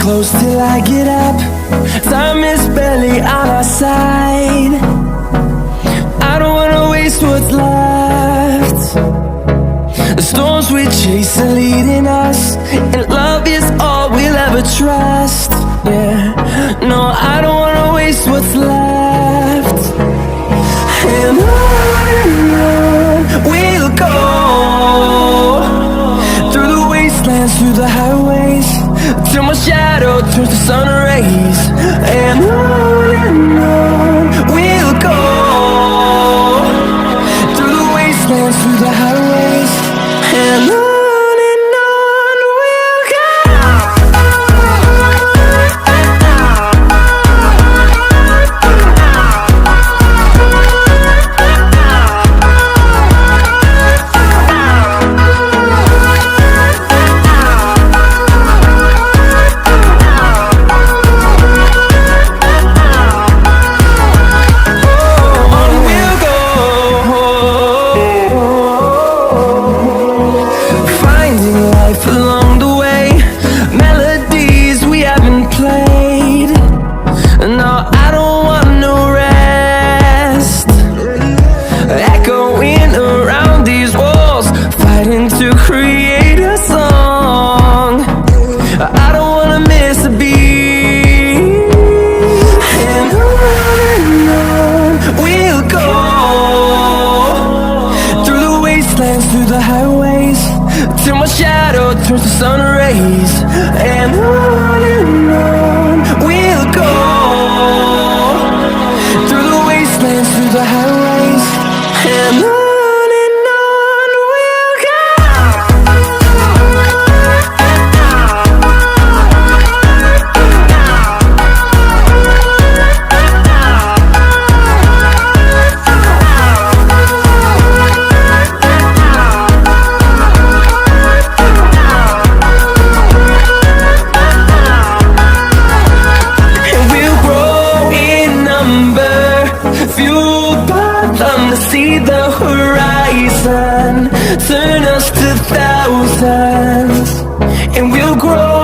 close till I get up. Time is barely on our side. I don't wanna waste what's left. The storms we chase are leading us, and love is all we'll ever trust. Yeah, no, I don't wanna waste what's left. And on we'll go, through the wastelands, through the highways, till my shadow turns to sun rays. And on we'll go, through the wastelands, through the highways, and on we'll go. Along the way, melodies we haven't played. No, I don't want no rest. Echoing around these walls, fighting to create a song. I don't wanna miss a beat. And on we'll go, through the wastelands, through the highways, till my shadow turns to sun rays. And on we'll go, through the wastelands, through the highways, and on we'll go. See the horizon, turn us to thousands, and we'll grow